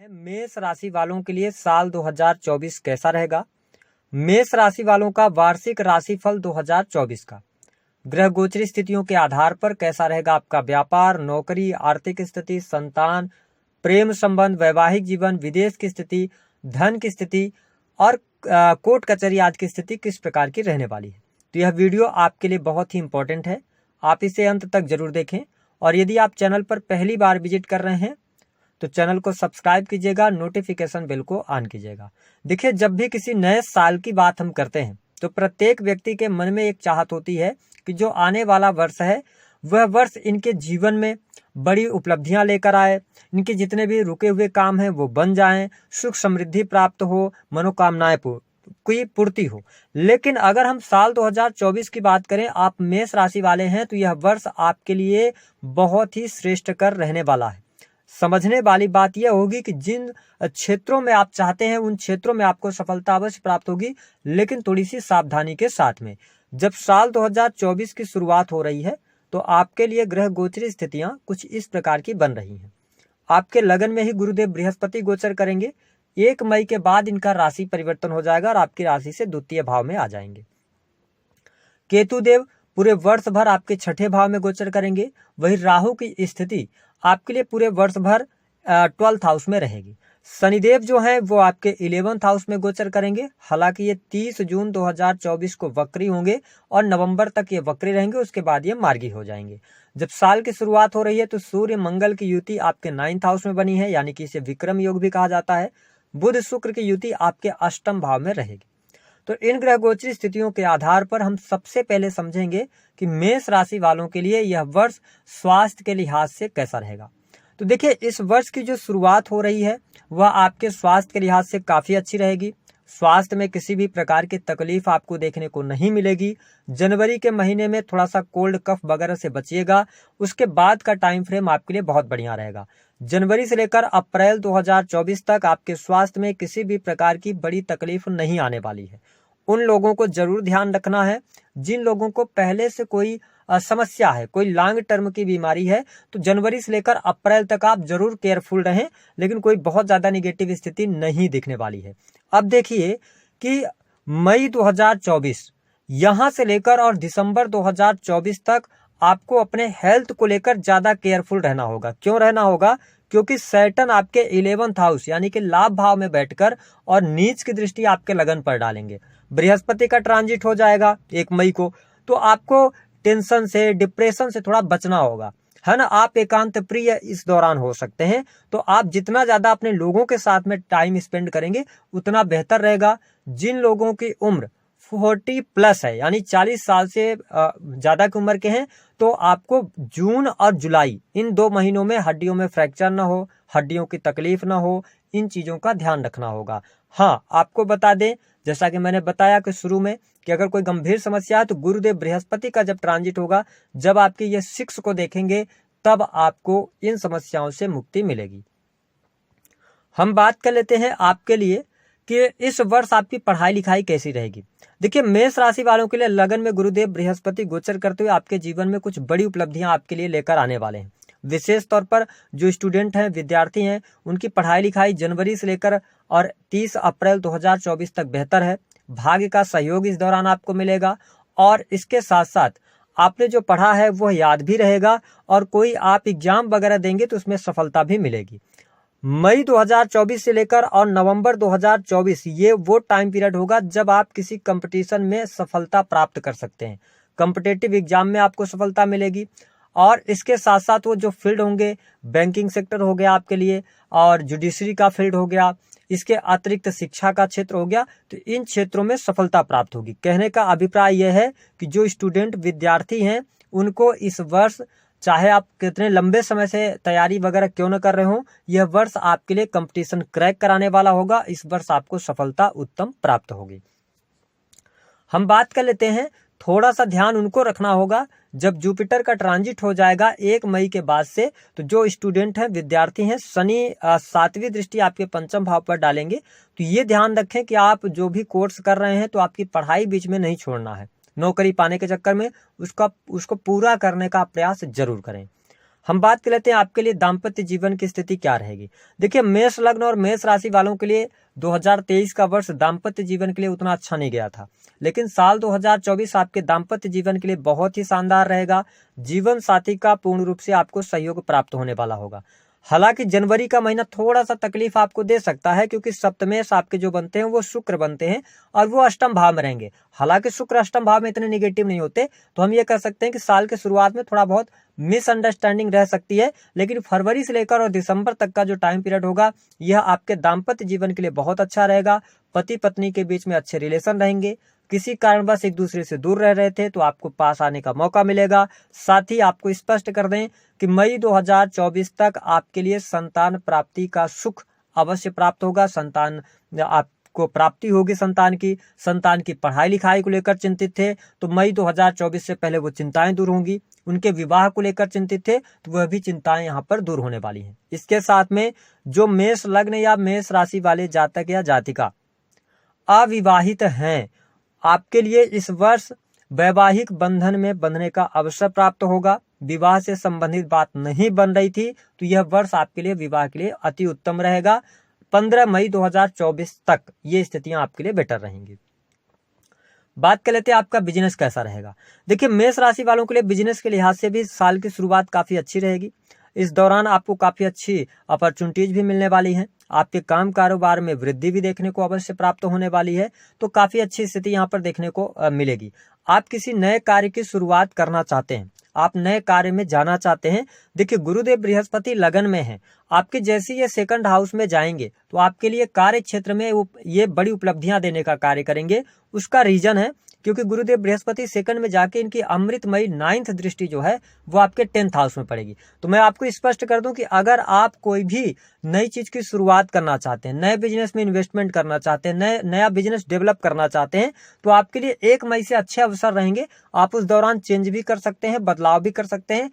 मेष राशि वालों के लिए साल 2024 कैसा रहेगा। मेष राशि वालों का वार्षिक राशिफल 2024 का ग्रह गोचरी स्थितियों के आधार पर कैसा रहेगा आपका व्यापार, नौकरी, आर्थिक स्थिति, संतान, प्रेम संबंध, वैवाहिक जीवन, विदेश की स्थिति, धन की स्थिति और कोर्ट कचहरी आदि की स्थिति किस प्रकार की रहने वाली है। तो यह वीडियो आपके लिए बहुत ही इंपॉर्टेंट है, आप इसे अंत तक जरूर देखें। और यदि आप चैनल पर पहली बार विजिट कर रहे हैं तो चैनल को सब्सक्राइब कीजिएगा, नोटिफिकेशन बेल को ऑन कीजिएगा। देखिए, जब भी किसी नए साल की बात हम करते हैं तो प्रत्येक व्यक्ति के मन में एक चाहत होती है कि जो आने वाला वर्ष है वह वर्ष इनके जीवन में बड़ी उपलब्धियां लेकर आए, इनके जितने भी रुके हुए काम हैं वो बन जाएं, सुख समृद्धि प्राप्त हो, मनोकामनाएं कोई पूर्ति हो। लेकिन अगर हम साल 2024 की बात करें, आप मेष राशि वाले हैं तो यह वर्ष आपके लिए बहुत ही श्रेष्ठकर रहने वाला है। समझने वाली बात यह होगी कि जिन क्षेत्रों में आप चाहते हैं उन क्षेत्रों में आपको सफलता अवश्य प्राप्त होगी, लेकिन थोड़ी सी सावधानी के साथ में। जब साल 2024 की शुरुआत हो रही है तो आपके लिए ग्रह गोचरी स्थितियां कुछ इस प्रकार की बन रही हैं। आपके लगन में ही गुरुदेव बृहस्पति गोचर करेंगे। 1 मई के बाद इनका राशि परिवर्तन हो जाएगा और आपकी राशि से द्वितीय भाव में आ जाएंगे। केतु देव पूरे वर्ष भर आपके 6ठे भाव में गोचर करेंगे। वही राहु की स्थिति आपके लिए पूरे वर्ष भर 12th हाउस में रहेगी। शनिदेव जो है वो आपके 11th हाउस में गोचर करेंगे। हालांकि ये 30 जून 2024 को वक्री होंगे और नवंबर तक ये वक्री रहेंगे, उसके बाद ये मार्गी हो जाएंगे। जब साल की शुरुआत हो रही है तो सूर्य मंगल की युति आपके 9th हाउस में बनी है, यानी कि इसे विक्रम योग भी कहा जाता है। बुध शुक्र की युति आपके 8th भाव में रहेगी। तो इन ग्रह गोचरी स्थितियों के आधार पर हम सबसे पहले समझेंगे कि मेष राशि वालों के लिए यह वर्ष स्वास्थ्य के लिहाज से कैसा रहेगा। तो देखिए, इस वर्ष की जो शुरुआत हो रही है वह आपके स्वास्थ्य के लिहाज से काफी अच्छी रहेगी। स्वास्थ्य में किसी भी प्रकार की तकलीफ आपको देखने को नहीं मिलेगी। जनवरी के महीने में थोड़ा सा कोल्ड कफ वगैरह से बचिएगा, उसके बाद का टाइम फ्रेम आपके लिए बहुत बढ़िया रहेगा। जनवरी से लेकर अप्रैल 2024 तक आपके स्वास्थ्य में किसी भी प्रकार की बड़ी तकलीफ नहीं आने वाली है। उन लोगों को जरूर ध्यान रखना है जिन लोगों को पहले से कोई समस्या है, कोई लॉन्ग टर्म की बीमारी है, तो जनवरी से लेकर अप्रैल तक आप जरूर केयरफुल रहें, लेकिन कोई बहुत ज्यादा निगेटिव स्थिति नहीं दिखने वाली है। अब देखिए कि मई 2024 यहां से लेकर और दिसंबर 2024 तक आपको अपने हेल्थ को लेकर ज्यादा केयरफुल रहना होगा। क्यों रहना होगा? क्योंकि सैटर्न आपके 11th हाउस यानी कि लाभ भाव में बैठकर और नीच की दृष्टि आपके लगन पर डालेंगे। बृहस्पति का ट्रांजिट हो जाएगा 1 मई को, तो आपको टेंशन से, डिप्रेशन से थोड़ा बचना होगा, है ना। आप एकांत प्रिय इस दौरान हो सकते हैं, तो आप जितना ज्यादा अपने लोगों के साथ में टाइम स्पेंड करेंगे उतना बेहतर रहेगा। जिन लोगों की उम्र 40+ है, यानी 40 साल से ज्यादा की उम्र के हैं, तो आपको जून और जुलाई इन 2 महीनों में हड्डियों में फ्रैक्चर ना हो, हड्डियों की तकलीफ ना हो, इन चीजों का ध्यान रखना होगा। हाँ, आपको बता दें, जैसा कि मैंने बताया कि शुरू में, कि अगर कोई गंभीर समस्या है तो गुरुदेव बृहस्पति का जब ट्रांजिट होगा, जब आपके ये 6 को देखेंगे, तब आपको इन समस्याओं से मुक्ति मिलेगी। हम बात कर लेते हैं आपके लिए कि इस वर्ष आपकी पढ़ाई लिखाई कैसी रहेगी। देखिए, मेष राशि वालों के लिए लगन में गुरुदेव बृहस्पति गोचर करते हुए आपके जीवन में कुछ बड़ी उपलब्धियां आपके लिए लेकर आने वाले हैं। विशेष तौर पर जो स्टूडेंट हैं, विद्यार्थी हैं, उनकी पढ़ाई लिखाई जनवरी से लेकर और 30 अप्रैल 2024 तक बेहतर है। भाग्य का सहयोग इस दौरान आपको मिलेगा और इसके साथ साथ आपने जो पढ़ा है वह याद भी रहेगा और कोई आप एग्जाम वगैरह देंगे तो उसमें सफलता भी मिलेगी। मई 2024 से लेकर और नवंबर 2024 ये वो टाइम पीरियड होगा जब आप किसी कंपटीशन में सफलता प्राप्त कर सकते हैं। कॉम्पिटिटिव एग्जाम में आपको सफलता मिलेगी और इसके साथ साथ वो जो फील्ड होंगे, बैंकिंग सेक्टर हो गया आपके लिए और जुडिशरी का फील्ड हो गया, इसके अतिरिक्त शिक्षा का क्षेत्र हो गया, तो इन क्षेत्रों में सफलता प्राप्त होगी। कहने का अभिप्राय यह है कि जो स्टूडेंट विद्यार्थी हैं उनको इस वर्ष, चाहे आप कितने लंबे समय से तैयारी वगैरह क्यों न कर रहे हो, यह वर्ष आपके लिए कंपटीशन क्रैक कराने वाला होगा। इस वर्ष आपको सफलता उत्तम प्राप्त होगी। हम बात कर लेते हैं, थोड़ा सा ध्यान उनको रखना होगा जब जुपिटर का ट्रांजिट हो जाएगा 1 मई के बाद से, तो जो स्टूडेंट हैं, विद्यार्थी हैं, शनि 7वीं दृष्टि आपके 5th भाव पर डालेंगे, तो ये ध्यान रखें कि आप जो भी कोर्स कर रहे हैं तो आपकी पढ़ाई बीच में नहीं छोड़ना है। नौकरी पाने के चक्कर में उसको पूरा करने का प्रयास जरूर करें। हम बात कर लेते हैं आपके लिए दाम्पत्य जीवन की स्थिति क्या रहेगी। देखिए, मेष लग्न और मेष राशि वालों के लिए 2023 का वर्ष दाम्पत्य जीवन के लिए उतना अच्छा नहीं गया था, लेकिन साल 2024 आपके दाम्पत्य जीवन के लिए बहुत ही शानदार रहेगा। जीवन साथी का पूर्ण रूप से आपको सहयोग प्राप्त होने वाला होगा। हालांकि जनवरी का महीना थोड़ा सा तकलीफ आपको दे सकता है, क्योंकि सप्तमेश आपके जो बनते हैं वो शुक्र बनते हैं और वो अष्टम भाव में रहेंगे। हालांकि शुक्र अष्टम भाव में इतने निगेटिव नहीं होते, तो हम ये कह सकते हैं कि साल के शुरुआत में थोड़ा बहुत मिसअंडरस्टैंडिंग रह सकती है, लेकिन फरवरी से लेकर और दिसंबर तक का जो टाइम पीरियड होगा यह आपके दाम्पत्य जीवन के लिए बहुत अच्छा रहेगा। पति पत्नी के बीच में अच्छे रिलेशन रहेंगे। किसी कारणवश एक दूसरे से दूर रह रहे थे तो आपको पास आने का मौका मिलेगा। साथ ही आपको स्पष्ट कर दें कि मई 2024 तक आपके लिए संतान प्राप्ति का सुख अवश्य प्राप्त होगा। संतान आपको प्राप्ति होगी। संतान की पढ़ाई लिखाई को लेकर चिंतित थे तो मई 2024 से पहले वो चिंताएं दूर होंगी। उनके विवाह को लेकर चिंतित थे तो वह भी चिंताएं यहाँ पर दूर होने वाली हैं। इसके साथ में जो मेष लग्न या मेष राशि वाले जातक या जातिका अविवाहित हैं, आपके लिए इस वर्ष वैवाहिक बंधन में बंधने का अवसर प्राप्त होगा। विवाह से संबंधित बात नहीं बन रही थी तो यह वर्ष आपके लिए विवाह के लिए अति उत्तम रहेगा। 15 मई 2024 तक ये स्थितियां आपके लिए बेटर रहेंगी। बात कर लेते हैं आपका बिजनेस कैसा रहेगा। देखिए, मेष राशि वालों के लिए बिजनेस के लिहाज से भी साल की शुरुआत काफी अच्छी रहेगी। इस दौरान आपको काफी अच्छी अपॉर्चुनिटीज भी मिलने वाली हैं। आपके काम कारोबार में वृद्धि भी देखने को अवश्य प्राप्त होने वाली है, तो काफी अच्छी स्थिति यहाँ पर देखने को मिलेगी। आप किसी नए कार्य की शुरुआत करना चाहते हैं, आप नए कार्य में जाना चाहते हैं। देखिए, गुरुदेव बृहस्पति लगन में है, आपके जैसे ये सेकंड हाउस में जाएंगे तो आपके लिए कार्य क्षेत्र में ये बड़ी उपलब्धियां देने का कार्य करेंगे। उसका रीजन है क्योंकि गुरुदेव बृहस्पति सेकंड में जाके इनकी अमृतमयी 9th दृष्टि जो है वो आपके 10th हाउस में पड़ेगी। तो मैं आपको स्पष्ट कर दूं कि अगर आप कोई भी नई चीज की शुरुआत करना चाहते हैं, नए बिजनेस में इन्वेस्टमेंट करना चाहते हैं, नया बिजनेस डेवलप करना चाहते हैं, तो आपके लिए 1 मई से अच्छे अवसर रहेंगे। आप उस दौरान चेंज भी कर सकते हैं, बदलाव भी कर सकते हैं।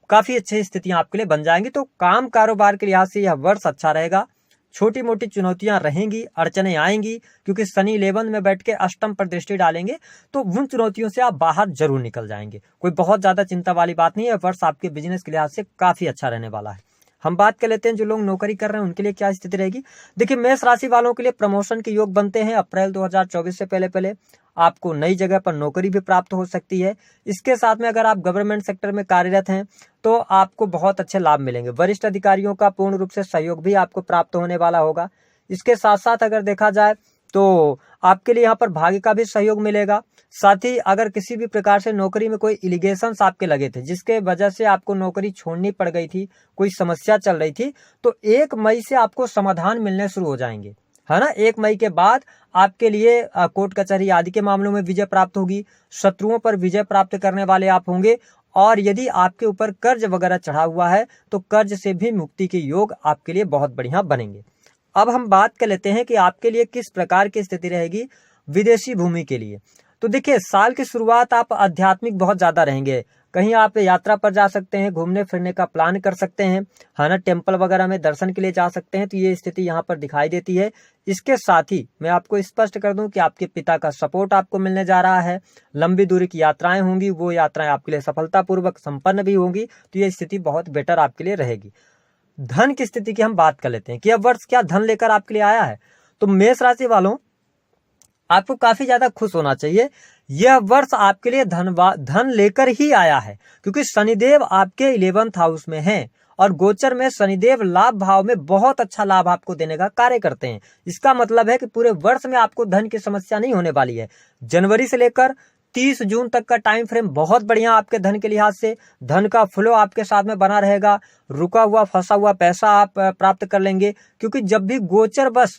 काफी अच्छी स्थितियां आपके लिए बन जाएंगी। तो काम कारोबार के लिहाज से यह वर्ष अच्छा रहेगा। छोटी मोटी चुनौतियां रहेंगी, अड़चने आएंगी, क्योंकि शनि 11 में बैठ के अष्टम पर दृष्टि डालेंगे, तो उन चुनौतियों से आप बाहर जरूर निकल जाएंगे। कोई बहुत ज्यादा चिंता वाली बात नहीं है। वर्ष आपके बिजनेस के लिहाज से काफी अच्छा रहने वाला है। हम बात कर लेते हैं जो लोग नौकरी कर रहे हैं उनके लिए क्या स्थिति रहेगी। देखिए, मेष राशि वालों के लिए प्रमोशन के योग बनते हैं। अप्रैल 2024 से पहले आपको नई जगह पर नौकरी भी प्राप्त हो सकती है। इसके साथ में अगर आप गवर्नमेंट सेक्टर में कार्यरत हैं तो आपको बहुत अच्छे लाभ मिलेंगे। वरिष्ठ अधिकारियों का पूर्ण रूप से सहयोग भी आपको प्राप्त होने वाला होगा। इसके साथ साथ अगर देखा जाए तो आपके लिए यहाँ पर भाग्य का भी सहयोग मिलेगा। साथ ही अगर किसी भी प्रकार से नौकरी में कोई एलिगेशंस आपके लगे थे जिसके वजह से आपको नौकरी छोड़नी पड़ गई थी, कोई समस्या चल रही थी, तो 1 मई से आपको समाधान मिलने शुरू हो जाएंगे, है ना। 1 मई के बाद आपके लिए कोर्ट कचहरी आदि के मामलों में विजय प्राप्त होगी। शत्रुओं पर विजय प्राप्त करने वाले आप होंगे। और यदि आपके ऊपर कर्ज वगैरह चढ़ा हुआ है तो कर्ज से भी मुक्ति के योग आपके लिए बहुत बढ़िया बनेंगे। अब हम बात कर लेते हैं कि आपके लिए किस प्रकार की स्थिति रहेगी विदेशी भूमि के लिए। तो देखिए, साल की शुरुआत आप आध्यात्मिक बहुत ज्यादा रहेंगे। कहीं आप यात्रा पर जा सकते हैं, घूमने फिरने का प्लान कर सकते हैं, है ना। टेम्पल वगैरह में दर्शन के लिए जा सकते हैं। तो ये स्थिति यहाँ पर दिखाई देती है। इसके साथ ही मैं आपको स्पष्ट कर दूं कि आपके पिता का सपोर्ट आपको मिलने जा रहा है। लंबी दूरी की यात्राएं होंगी, वो यात्राएं आपके लिए सफलतापूर्वक संपन्न भी होंगी। तो ये स्थिति बहुत बेटर आपके लिए रहेगी। धन की स्थिति की हम बात कर लेते हैं कि अब वर्ष क्या धन लेकर आपके लिए आया है। तो मेष राशि वालों, आपको काफी ज्यादा खुश होना चाहिए। यह वर्ष आपके लिए धन लेकर ही आया है, क्योंकि शनिदेव आपके 11th हाउस में हैं और गोचर में शनिदेव लाभ भाव में बहुत अच्छा लाभ आपको देने का कार्य करते हैं। इसका मतलब है कि पूरे वर्ष में आपको धन की समस्या नहीं होने वाली है। जनवरी से लेकर 30 जून तक का टाइम फ्रेम बहुत बढ़िया आपके धन के लिहाज से। धन का फ्लो आपके साथ में बना रहेगा। रुका हुआ फंसा हुआ पैसा आप प्राप्त कर लेंगे, क्योंकि जब भी गोचर बस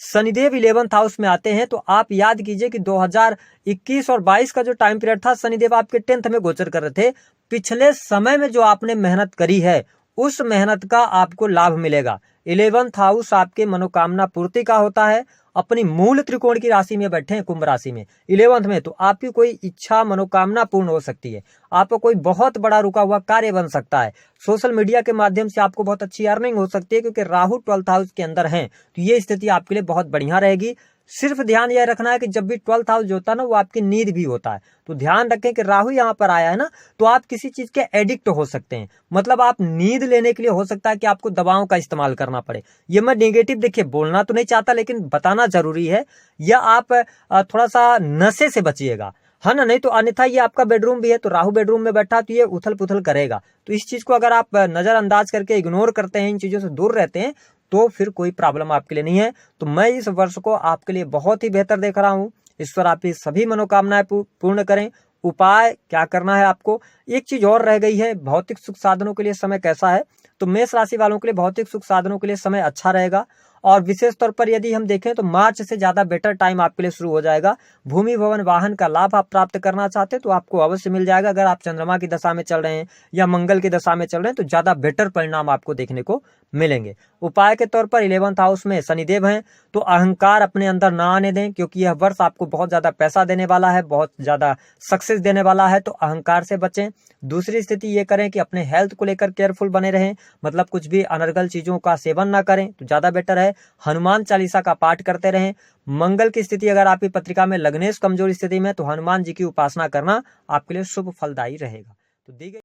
शनिदेव 11th हाउस में आते हैं तो आप याद कीजिए कि 2021 और 22 का जो टाइम पीरियड था, शनिदेव आपके 10th में गोचर कर रहे थे। पिछले समय में जो आपने मेहनत करी है उस मेहनत का आपको लाभ मिलेगा। 11th हाउस आपके मनोकामना पूर्ति का होता है। अपनी मूल त्रिकोण की राशि में बैठे हैं, कुंभ राशि में 11th में, तो आपकी कोई इच्छा मनोकामना पूर्ण हो सकती है। आपको कोई बहुत बड़ा रुका हुआ कार्य बन सकता है। सोशल मीडिया के माध्यम से आपको बहुत अच्छी अर्निंग हो सकती है, क्योंकि राहु 12th हाउस के अंदर हैं। तो ये स्थिति आपके लिए बहुत बढ़िया रहेगी। सिर्फ ध्यान यह रखना है कि जब भी 12th हाउस जो होता है ना वो आपकी नींद भी होता है, तो ध्यान रखें कि राहु यहाँ पर आया है ना, तो आप किसी चीज के एडिक्ट हो सकते हैं। मतलब आप नींद लेने के लिए हो सकता है कि आपको दवाओं का इस्तेमाल करना पड़े। ये मैं नेगेटिव देखिए बोलना तो नहीं चाहता, लेकिन बताना जरूरी है, या आप थोड़ा सा नशे से बचिएगा, है ना। नहीं तो अन्यथा ये आपका बेडरूम भी है, तो राहु बेडरूम में बैठा तो ये उथल पुथल करेगा। तो इस चीज को अगर आप नजरअंदाज करके इग्नोर करते हैं, इन चीजों से दूर रहते हैं, तो फिर कोई प्रॉब्लम आपके लिए नहीं है। तो मैं इस वर्ष को आपके लिए बहुत ही बेहतर देख रहा हूँ। ईश्वर आपकी सभी मनोकामनाएं पूर्ण करें। उपाय क्या करना है आपको, एक चीज और रह गई है, भौतिक सुख साधनों के लिए समय कैसा है। तो मेष राशि वालों के लिए भौतिक सुख साधनों के लिए समय अच्छा रहेगा, और विशेष तौर पर यदि हम देखें तो मार्च से ज्यादा बेटर टाइम आपके लिए शुरू हो जाएगा। भूमि भवन वाहन का लाभ आप प्राप्त करना चाहते हैं तो आपको अवश्य मिल जाएगा। अगर आप चंद्रमा की दशा में चल रहे हैं या मंगल की दशा में चल रहे हैं तो ज्यादा बेटर परिणाम आपको देखने को मिलेंगे। उपाय के तौर पर 11th हाउस में शनिदेव हैं, तो अहंकार अपने अंदर ना आने दें, क्योंकि यह वर्ष आपको बहुत ज्यादा पैसा देने वाला है, बहुत ज्यादा सक्सेस देने वाला है, तो अहंकार से बचें। दूसरी स्थिति ये करें कि अपने हेल्थ को लेकर केयरफुल बने रहें, मतलब कुछ भी अनर्गल चीजों का सेवन ना करें तो ज्यादा बेटर है। हनुमान चालीसा का पाठ करते रहें। मंगल की स्थिति अगर आपकी पत्रिका में लग्नेश कमजोर स्थिति में, तो हनुमान जी की उपासना करना आपके लिए शुभ फलदायी रहेगा। तो दी गई